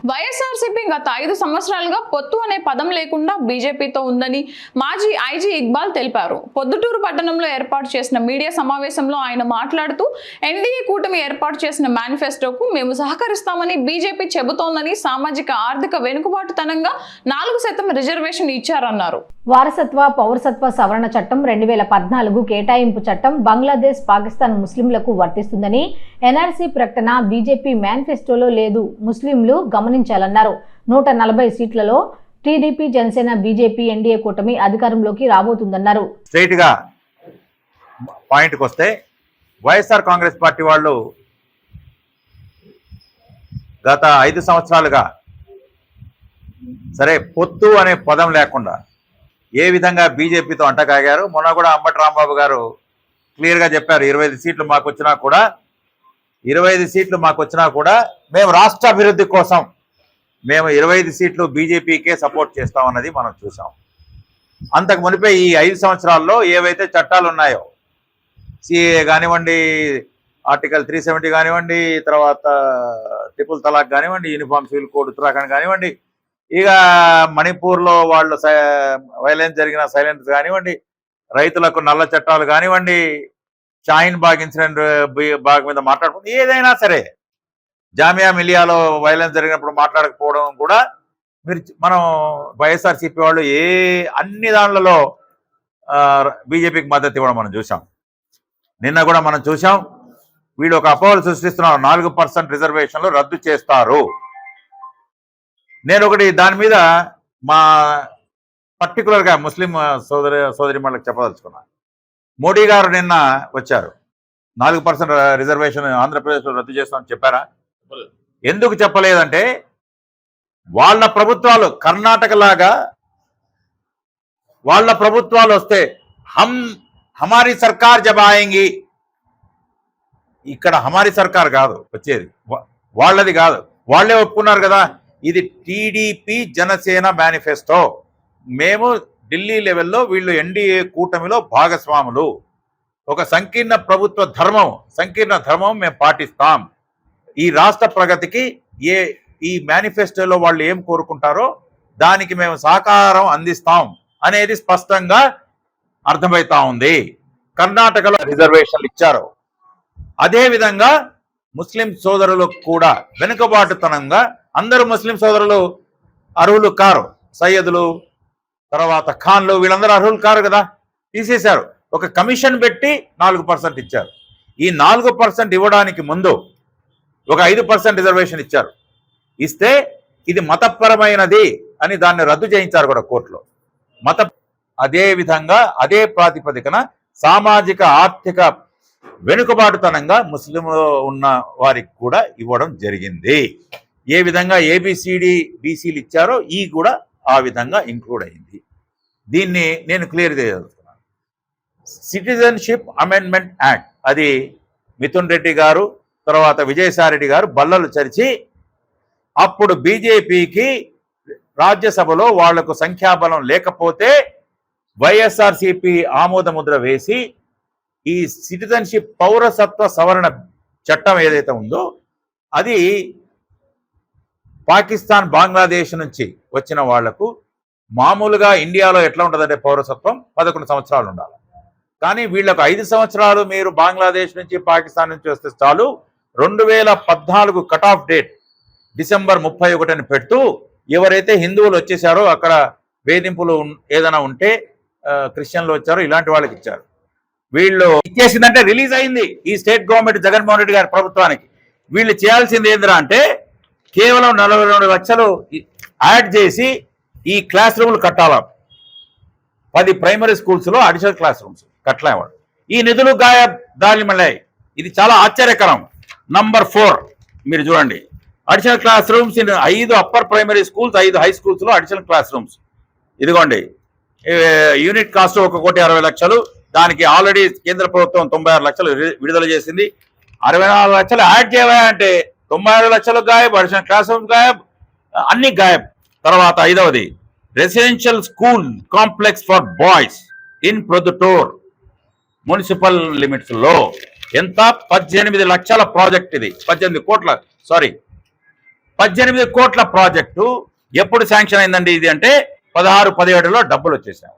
వైఎస్ఆర్సీపీ గత 5 సంవత్సరాలుగా పొత్తు అనే పదం లేకుండా బీజేపీతో ఉందని మాజీ ఐజీ ఇక్బాల్ తెలిపారు. పొద్దుటూరు పట్టణంలో ఏర్పాటు చేసిన మీడియా సమావేశంలో ఆయన మాట్లాడుతూ ఎన్డీఏ కూటమి ఏర్పాటు చేసిన మేనిఫెస్టోకు మేము సహకరిస్తామని బీజేపీ చెబుతోందని, సామాజిక ఆర్థిక వెనుకబాటుతనంగా 4% రిజర్వేషన్ ఇచ్చారన్నారు. వారసత్వ పౌరసత్వ సవరణ చట్టం 2014 కేటాయింపు చట్టం బంగ్లాదేశ్, పాకిస్తాన్ ముస్లింలకు వర్తిస్తుందని ఎన్ఆర్సీ ప్రకటన బీజేపీ మేనిఫెస్టోలో లేదు. ముస్లింలు గమనించాలన్నారు. 140 సీట్లలో టీడీపీ, జనసేన, బీజేపీ ఎన్డీఏ కూటమి అధికారంలోకి రాబోతుందన్నారు. స్ట్రైట్ గా పాయింట్కి వస్తే వైఎస్ఆర్ కాంగ్రెస్ పార్టీ వాళ్ళు గత 5 సంవత్సరాలుగా సరే పొత్తు అనే పదం లేకుండా ఏ విధంగా బీజేపీతో అంటకాగారు. మొన్న కూడా అంబటి రాంబాబు గారు క్లియర్గా చెప్పారు, 25 సీట్లు మాకు వచ్చినా కూడా మేము రాష్ట్ర అభివృద్ధి కోసం మేము 25 సీట్లు బీజేపీకే సపోర్ట్ చేస్తామన్నది మనం చూసాం. అంతకు మునిపే ఈ 5 సంవత్సరాల్లో ఏవైతే చట్టాలు ఉన్నాయో, సిఏ కానివ్వండి, ఆర్టికల్ 370 కానివ్వండి, తర్వాత ట్రిపుల్ తలాక్ కానివ్వండి, యూనిఫామ్ సివిల్ కోడ్ ఉత్తరాఖండ్ కానివ్వండి, ఇక మణిపూర్లో వాళ్ళు వైలెన్స్ జరిగిన సైలెన్స్ కానివ్వండి, రైతులకు నల్ల చట్టాలు కానివ్వండి, షాహీన్ బాగ్ ఇన్సిడెంట్ బాగ్ మీద మాట్లాడుకుంటే ఏదైనా సరే, జామియా మిలియాలో వైలెన్స్ జరిగినప్పుడు మాట్లాడకపోవడం కూడా మనం వైఎస్ఆర్సీపీ వాళ్ళు అన్ని దానిలలో బీజేపీకి మద్దతు ఇవ్వడం మనం చూసాం. నిన్న కూడా మనం చూసాం, వీళ్ళు ఒక అపోహలు సృష్టిస్తున్నారు, 4% రిజర్వేషన్లు రద్దు చేస్తారు. నేను ఒకటి దాని మీద మా పర్టికులర్గా ముస్లిం సోదరిమణులకు చెప్పదలుచుకున్నా. మోడీ గారు నిన్న వచ్చారు, 4% రిజర్వేషన్ ఆంధ్రప్రదేశ్లో రద్దు చేస్తామని చెప్పారా? ఎందుకు చెప్పలేదంటే, వాళ్ళ ప్రభుత్వాలు కర్ణాటక లాగా వాళ్ళ ప్రభుత్వాలు వస్తే హమారీ సర్కార్ జబ్ ఆయేంగి, ఇక్కడ హమారీ సర్కార్ కాదు వచ్చేది, వాళ్ళది కాదు. వాళ్ళే ఒప్పుకున్నారు కదా, ఇది టీడీపీ జనసేన మేనిఫెస్టో, మేము ఢిల్లీ లెవెల్లో వీళ్ళు ఎన్డీఏ కూటమిలో భాగస్వాములు, ఒక సంకీర్ణ ధర్మం మేము పాటిస్తాం, ఈ రాష్ట్ర ప్రగతికి ఈ మేనిఫెస్టోలో వాళ్ళు ఏం కోరుకుంటారో దానికి మేము సహకారం అందిస్తాం అనేది స్పష్టంగా అర్థమవుతా ఉంది. కర్ణాటకలో రిజర్వేషన్లు ఇచ్చారు, అదేవిధంగా ముస్లిం సోదరులకు కూడా వెనుకబాటుతనంగా, అందరూ ముస్లిం సోదరులు అర్హులు కారు, సయ్యదులు తర్వాత ఖాన్లు వీళ్ళందరూ అర్హులు కారు కదా, తీసేశారు. ఒక కమిషన్ పెట్టి 4% ఇచ్చారు. ఈ 4% ఇవ్వడానికి ముందు ఒక 5% రిజర్వేషన్ ఇచ్చారు. ఇస్తే ఇది మతపరమైనది అని దాన్ని రద్దు చేయించారు కూడా కోర్టులో. అదే విధంగా అదే ప్రాతిపదికన సామాజిక ఆర్థిక వెనుకబాటుతనంగా ముస్లింలో ఉన్న వారికి కూడా ఇవ్వడం జరిగింది. ఏ విధంగా ఏబిసిడి బీసీలు ఇచ్చారో ఈ కూడా ఆ విధంగా ఇంక్లూడ్ అయింది. దీన్ని నేను క్లియర్ చేయగలుగుతున్నాను. సిటిజన్షిప్ అమెండ్మెంట్ యాక్ట్, అది మిథున్ రెడ్డి గారు తర్వాత విజయసాయిరెడ్డి గారు బల్లలు చరిచి అప్పుడు బీజేపీకి రాజ్యసభలో వాళ్లకు సంఖ్యాబలం లేకపోతే వైఎస్ఆర్సీపీ ఆమోద ముద్ర వేసి ఈ సిటిజన్షిప్ పౌరసత్వ సవరణ చట్టం ఏదైతే ఉందో అది పాకిస్తాన్, బంగ్లాదేశ్ నుంచి వచ్చిన వాళ్లకు మామూలుగా ఇండియాలో ఎట్లా ఉంటుందంటే పౌరసత్వం 11 సంవత్సరాలు ఉండాలి. కానీ వీళ్ళకు 5 సంవత్సరాలు మీరు బంగ్లాదేశ్ నుంచి, పాకిస్తాన్ నుంచి వస్తే చాలు. 2014 కట్ ఆఫ్ డేట్ డిసెంబర్ 31 అని పెడుతూ ఎవరైతే హిందువులు వచ్చేసారో, అక్కడ వేధింపులు ఏదైనా ఉంటే క్రిస్టియన్లు వచ్చారో ఇలాంటి వాళ్ళకి ఇచ్చారు. వీళ్ళు ఇచ్చేసిందంటే రిలీజ్ అయింది ఈ స్టేట్ గవర్నమెంట్ జగన్మోహన్ రెడ్డి గారి ప్రభుత్వానికి. వీళ్ళు చేయాల్సింది ఏందిరా అంటే కేవలం 42 లక్షలు యాడ్ చేసి ఈ క్లాస్ రూమ్లు కట్టాల. 10 ప్రైమరీ స్కూల్స్లో అడిషనల్ క్లాస్ రూమ్స్ కట్టలేవాడు. ఈ నిధులు దాలిమలై. ఇది చాలా ఆశ్చర్యకరం. నంబర్ 4 మీరు చూడండి, additional class rooms 5 upper primary schools, 5 high స్కూల్స్లో అడిషనల్ క్లాస్ రూమ్స్. ఇదిగోండి, యూనిట్ కాస్ట్ 1,60,00,000 లక్షలు. దానికి ఆల్రెడీ కేంద్ర ప్రభుత్వం 96 లక్షలు విడుదల చేసింది. 64 లక్షలు యాడ్ చేయాలంటే 96 లక్షలు గాయబ్, అడిషనల్ క్లాస్ రూమ్స్ గాయబ్, అన్ని గాయబ్. తర్వాత 5వది residential school complex for boys in Proddatur municipal limits లో ఎంత 18 లక్షల ప్రాజెక్ట్. ఇది 18 కోట్ల, సారీ 18 కోట్ల ప్రాజెక్టు ఎప్పుడు శాంక్షన్ అయిందండి ఇది అంటే 16-17లో డబ్బులు వచ్చేసాయి.